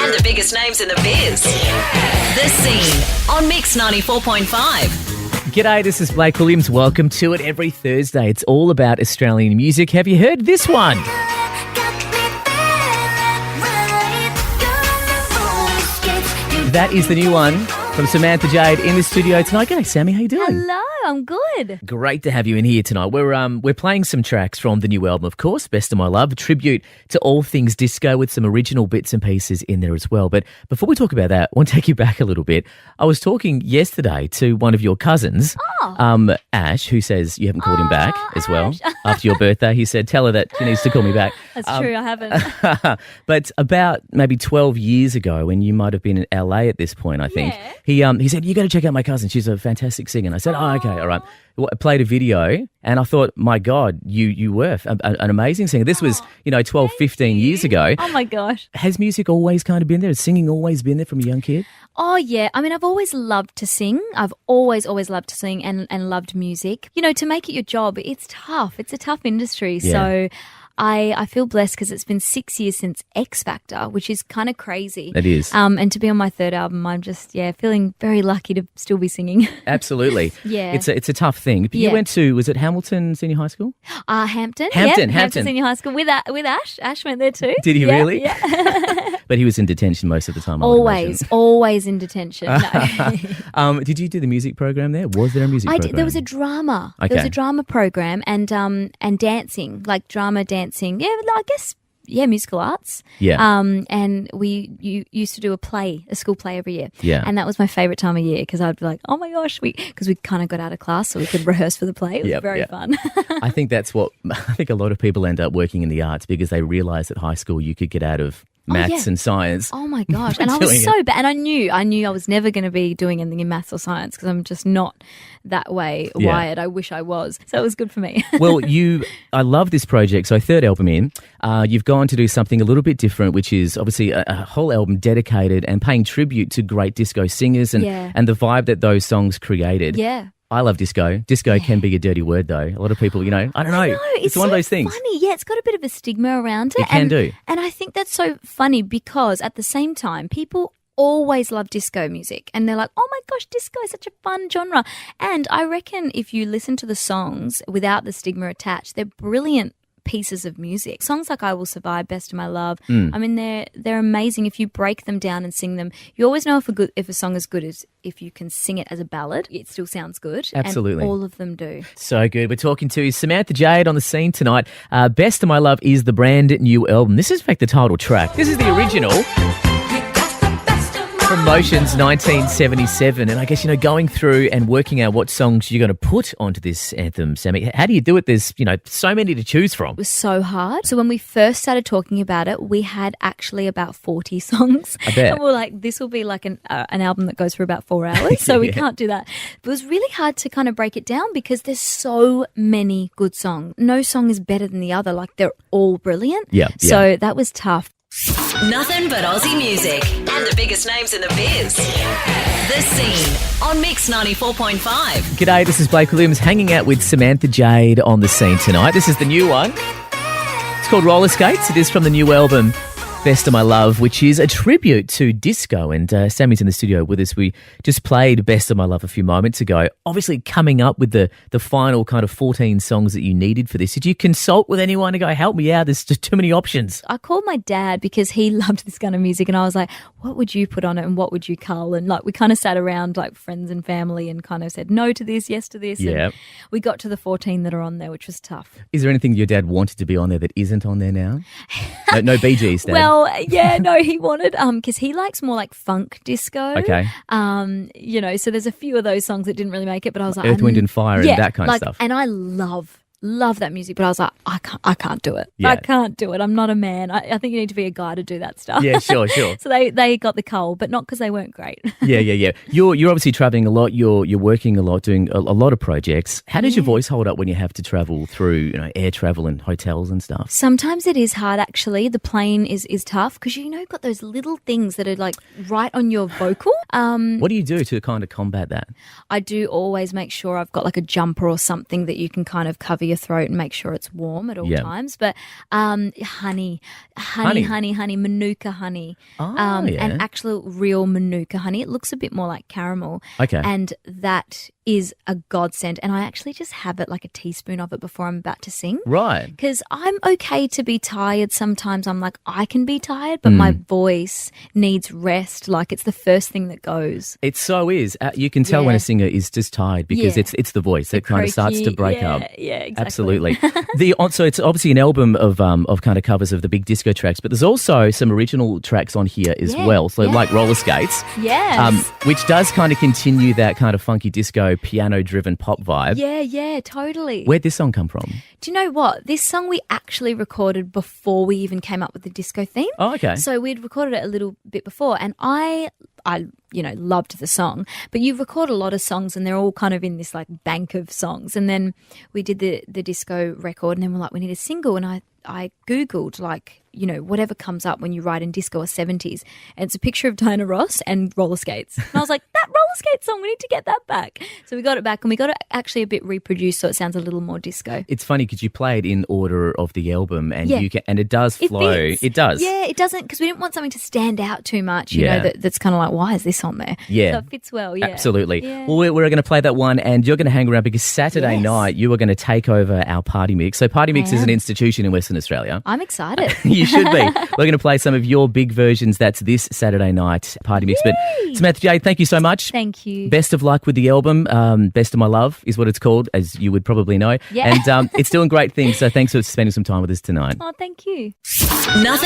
and the biggest names in the biz. The Scene on Mix 94.5. G'day, this is Blake Williams. Welcome to it. Every Thursday, it's all about Australian music. Have you heard this one? That is the new one from Samantha Jade in the studio tonight. G'day, Sammy. How you doing? Hello, I'm good. Great to have you in here tonight. We're playing some tracks from the new album, of course, Best of My Love, a tribute to all things disco with some original bits and pieces in there as well. But before we talk about that, I want to take you back a little bit. I was talking yesterday to one of your cousins, Ash, who says you haven't called him back as well after your birthday. He said, tell her that she needs to call me back. That's true, I haven't. But about maybe 12 years ago, when you might have been in LA at this point, I think, he said, you got to check out my cousin. She's a fantastic singer. And I said, okay, all right. I played a video and I thought, my God, you were an amazing singer. This was, 12, 15 years ago. Oh, my gosh. Has music always kind of been there? Has singing always been there from a young kid? Oh, yeah. I mean, I've always loved to sing. I've always loved to sing and loved music. To make it your job, it's tough. It's a tough industry. Yeah. So I feel blessed because it's been 6 years since X Factor, which is kind of crazy. It is. And to be on my third album, I'm just, feeling very lucky to still be singing. Absolutely. Yeah. It's a tough thing. But you went to, was it Hamilton Senior High School? Hampton. Hampton Senior High School with Ash. Ash went there too. Did he really? Yeah. But he was in detention most of the time, I would imagine. Always in detention. No. Did you do the music program there? Was there a music program? There was a drama. Okay. There was a drama program and dancing, like drama dancing. Yeah, I guess, musical arts. Yeah. And you used to do a school play every year. Yeah. And that was my favourite time of year because I'd be like, oh my gosh, because we kind of got out of class so we could rehearse for the play. It was very fun. I think that's I think a lot of people end up working in the arts because they realise at high school you could get out of maths and science. Oh my gosh. And I was so bad. And I knew I was never going to be doing anything in maths or science because I'm just not that way wired. I wish I was. So it was good for me. Well, I love this project. So third album in, you've gone to do something a little bit different, which is obviously a whole album dedicated and paying tribute to great disco singers and the vibe that those songs created. Yeah. I love disco. Disco can be a dirty word, though. A lot of people, I don't know. It's one of those things. Funny. Yeah, it's got a bit of a stigma around it. It can do. And I think that's so funny because at the same time, people always love disco music and they're like, oh my gosh, disco is such a fun genre. And I reckon if you listen to the songs without the stigma attached, they're brilliant pieces of music. Songs like I Will Survive, Best of My Love, I mean, they're amazing. If you break them down and sing them, you always know if a song is good as if you can sing it as a ballad, it still sounds good. Absolutely. And all of them do. So good. We're talking to Samantha Jade on the scene tonight. Best of My Love is the brand new album. This is, in fact, the title track. This is the original. Promotions 1977, and I guess going through and working out what songs you're going to put onto this anthem, Sammy. How do you do it? There's so many to choose from. It was so hard. So when we first started talking about it, we had actually about 40 songs. I bet. And we're like, this will be like an album that goes for about 4 hours, so we can't do that. But it was really hard to kind of break it down because there's so many good songs. No song is better than the other. Like they're all brilliant. Yeah. So that was tough. Nothing but Aussie music and the biggest names in the biz. The Scene on Mix 94.5. G'day, this is Blake Williams hanging out with Samantha Jade on the scene tonight. This is the new one. It's called Roller Skates. It is from the new album Best of My Love, which is a tribute to disco. And Sammy's in the studio with us. We just played Best of My Love a few moments ago. Obviously coming up with the final kind of 14 songs that you needed for this. Did you consult with anyone to go, help me out? There's just too many options. I called my dad because he loved this kind of music and I was like, what would you put on it and what would you cull? And like we kind of sat around like friends and family and kind of said no to this, yes to this. Yeah. And we got to the 14 that are on there, which was tough. Is there anything your dad wanted to be on there that isn't on there now? No Bee Gees, Dad. Well, yeah, no, he wanted because he likes more like funk disco. Okay. So there's a few of those songs that didn't really make it, but I was like, Earth, Wind and Fire and that kind of stuff. And I love that music, but I was like, I can't do it. Yeah. I can't do it. I'm not a man. I think you need to be a guy to do that stuff. Yeah, sure. So they got the coal, but not because they weren't great. Yeah. You're obviously traveling a lot. You're working a lot, doing a lot of projects. How does your voice hold up when you have to travel through air travel and hotels and stuff? Sometimes it is hard, actually. The plane is tough because you've got those little things that are like right on your vocal. What do you do to kind of combat that? I do always make sure I've got like a jumper or something that you can kind of cover your throat and make sure it's warm at all Yeah. times. But honey, Manuka honey, yeah. and actual real Manuka honey. It looks a bit more like caramel. Okay. And that is a godsend. And I actually just have it like a teaspoon of it before I'm about to sing. Right. Because I'm okay to be tired. Sometimes I'm like, I can be tired, but my voice needs rest. Like it's the first thing that goes. It so is. You can tell when a singer is just tired because Yeah. it's the voice that kind of starts to break up. Yeah, exactly. Absolutely. So it's obviously an album of kind of covers of the big disco tracks, but there's also some original tracks on here as well. So like Roller Skates, Yes. which does kind of continue that kind of funky disco piano-driven pop vibe. Yeah, totally. Where'd this song come from? Do you know what? This song we actually recorded before we even came up with the disco theme. Oh, okay. So we'd recorded it a little bit before, and I loved the song. But you record a lot of songs, and they're all kind of in this like bank of songs. And then we did the disco record, and then we're like, we need a single. And I Googled like, whatever comes up when you write in disco or 70s. And it's a picture of Diana Ross and roller skates. And I was like, that roller skate song, we need to get that back. So we got it back, and we got it actually a bit reproduced so it sounds a little more disco. It's funny because you play it in order of the album, and Yeah. and it does flow. Fits. It does. Yeah, it doesn't, because we didn't want something to stand out too much, Yeah. that's kind of like, why is this on there? Yeah. So it fits well, yeah. Absolutely. Yeah. Well, we're going to play that one, and you're going to hang around because Saturday Yes. night you are going to take over our Party Mix. So Party Mix is an am. institution in Western Australia. I'm excited. You should be. We're going to play some of your big versions. That's this Saturday night Party Mix. But Samantha Jade, thank you so much. Thank you. Best of luck with the album. Best of My Love is what it's called, as you would probably know. Yeah. And it's doing great things. So thanks for spending some time with us tonight. Oh, thank you. Nothing